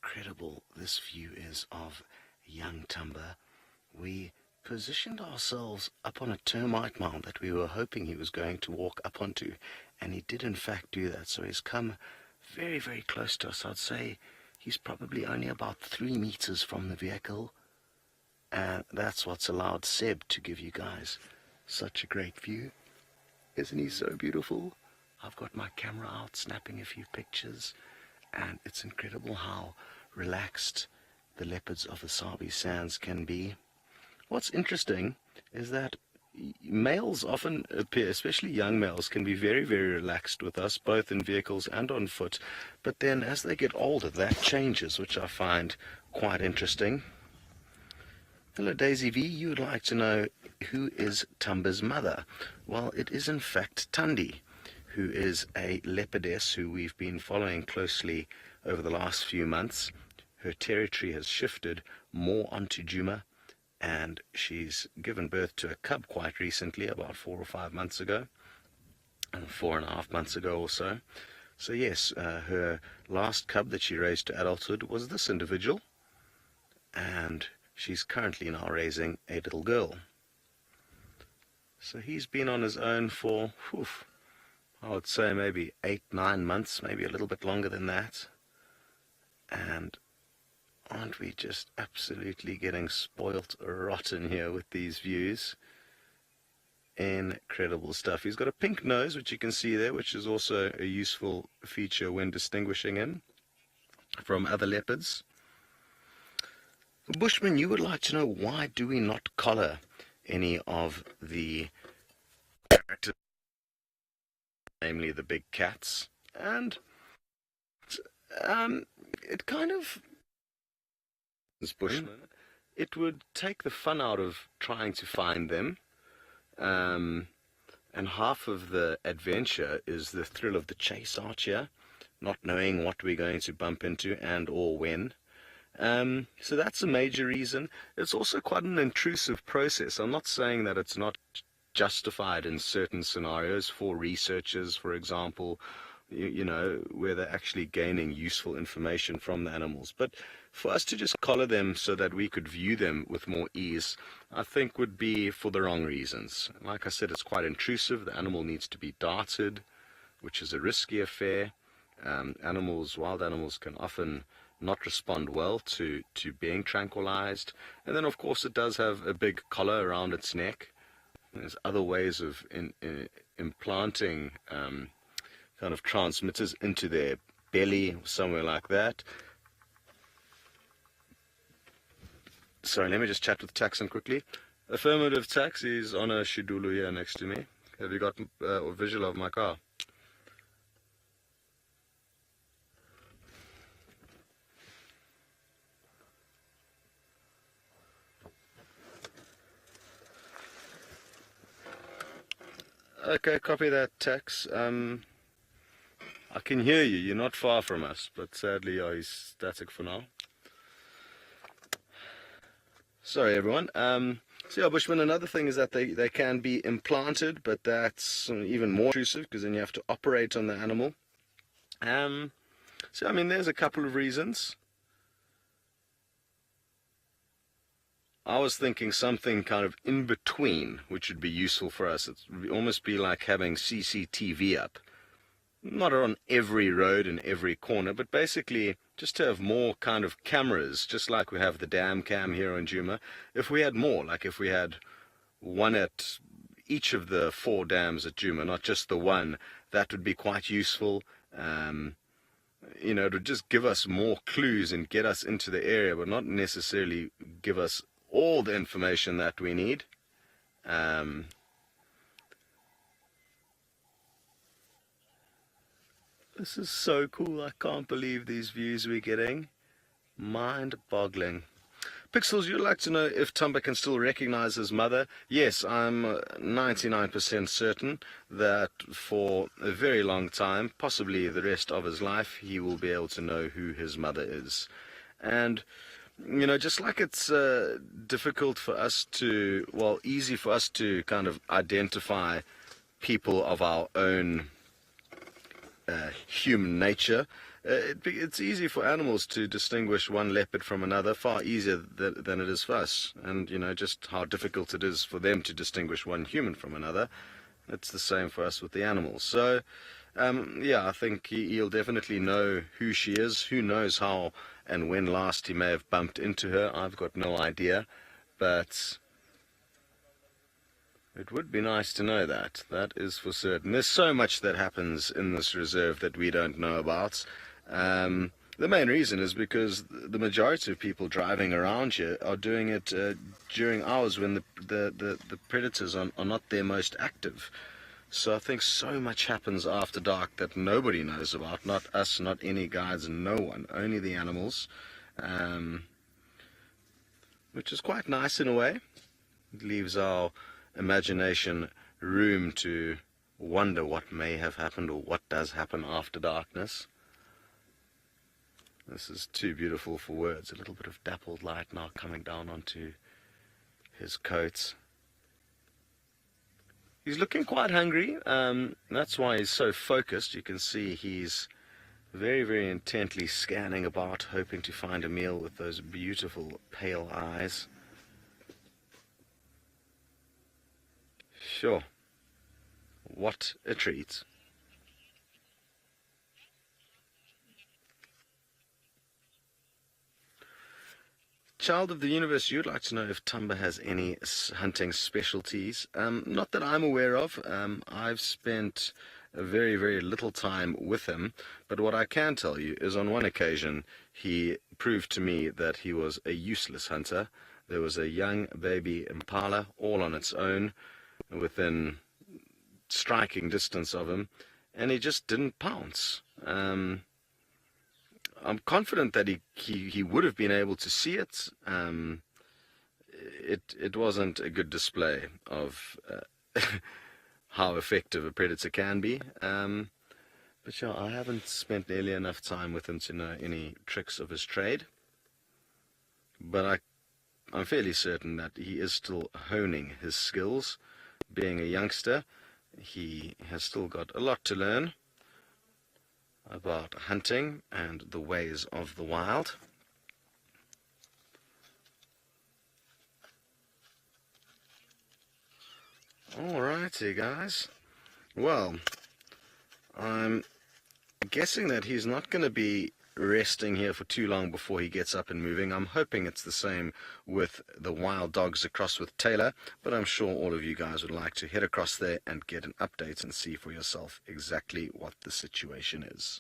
incredible this view is of young Thamba. We positioned ourselves up on a termite mound that we were hoping he was going to walk up onto, and he did in fact do that. So he's come very, very close to us. I'd say he's probably only about 3 meters from the vehicle, and that's what's allowed Seb to give you guys such a great view. Isn't he so beautiful? I've got my camera out snapping a few pictures, and it's incredible how relaxed the leopards of the Sabi Sands can be. What's interesting is that males often appear, especially young males, can be very, very relaxed with us, both in vehicles and on foot. But then as they get older, that changes, which I find quite interesting. Hello Daisy V, you would like to know who is Thamba's mother? Well, it is in fact Thandi, who is a leopardess who we've been following closely over the last few months. Her territory has shifted more onto Djuma, and she's given birth to a cub quite recently, about 4 or 5 months ago, and 4.5 months ago or so. So yes, her last cub that she raised to adulthood was this individual, and she's currently now raising a little girl. So he's been on his own for, I would say maybe 8-9 months, maybe a little bit longer than that. And aren't we just absolutely getting spoilt rotten here with these views? Incredible stuff. He's got a pink nose, which you can see there, which is also a useful feature when distinguishing him from other leopards. Bushman, you would like to know, why do we not collar any of the characters, namely the big cats? And it kind of, Bushman, it would take the fun out of trying to find them, and half of the adventure is the thrill of the chase out here, not knowing what we're going to bump into and or when. So that's a major reason. It's also quite an intrusive process. I'm not saying that it's not justified in certain scenarios for researchers, for example, you know, where they're actually gaining useful information from the animals. But for us to just collar them so that we could view them with more ease, I think would be for the wrong reasons. Like I said, it's quite intrusive. The animal needs to be darted, which is a risky affair. Wild animals can often not respond well to being tranquilized. And then of course it does have a big collar around its neck. There's other ways of implanting kind of transmitters into their belly, somewhere like that. Sorry, let me just chat with Taxon quickly. Affirmative, Tax, he's on a Shidulu here next to me. Have you got a visual of my car? Okay, copy that, Tax. I can hear you. You're not far from us, but sadly, he's static for now. Sorry, everyone. So yeah, Bushman, another thing is that they can be implanted, but that's even more intrusive because then you have to operate on the animal. So, I mean, there's a couple of reasons. I was thinking something kind of in between, which would be useful for us. It would almost be like having CCTV up. Not on every road and every corner, but basically just to have more kind of cameras, just like we have the dam cam here on Djuma. If we had more, like if we had one at each of the 4 dams at Djuma, not just the one, that would be quite useful. You know, it would just give us more clues and get us into the area, but not necessarily give us all the information that we need. This is so cool. I can't believe these views we're getting. Mind-boggling. Pixels, you'd like to know if Thamba can still recognize his mother? Yes, I'm 99% certain that for a very long time, possibly the rest of his life, he will be able to know who his mother is. And you know, just like it's difficult for us to, well, easy for us to kind of identify people of our own human nature, it's easy for animals to distinguish one leopard from another, far easier than it is for us. And, just how difficult it is for them to distinguish one human from another. It's the same for us with the animals. So, yeah, I think he'll definitely know who she is. Who knows how and when last he may have bumped into her. I've got no idea. But it would be nice to know that. That is for certain. There's so much that happens in this reserve that we don't know about. The main reason is because the majority of people driving around here are doing it during hours when the predators are not their most active. So I think so much happens after dark that nobody knows about. Not us, not any guides, no one. Only the animals. Which is quite nice in a way. It leaves our imagination room to wonder what may have happened or what does happen after darkness. This is too beautiful for words. A little bit of dappled light now coming down onto his coat. He's looking quite hungry. That's why he's so focused. You can see he's very, very intently scanning about, hoping to find a meal with those beautiful pale eyes. Sure. What a treat. Child of the universe, you'd like to know if Thamba has any hunting specialties. Not that I'm aware of. I've spent a very, very little time with him, but what I can tell you is on one occasion he proved to me that he was a useless hunter. There was a young baby impala all on its own within striking distance of him, and he just didn't pounce. I'm confident that he would have been able to see it. It wasn't a good display of how effective a predator can be. But yeah, I haven't spent nearly enough time with him to know any tricks of his trade. But I'm fairly certain that he is still honing his skills. Being a youngster, he has still got a lot to learn about hunting and the ways of the wild. Alrighty, guys. Well, I'm guessing that he's not going to be resting here for too long before he gets up and moving. I'm hoping it's the same with the wild dogs across with Taylor, but I'm sure all of you guys would like to head across there and get an update and see for yourself exactly what the situation is.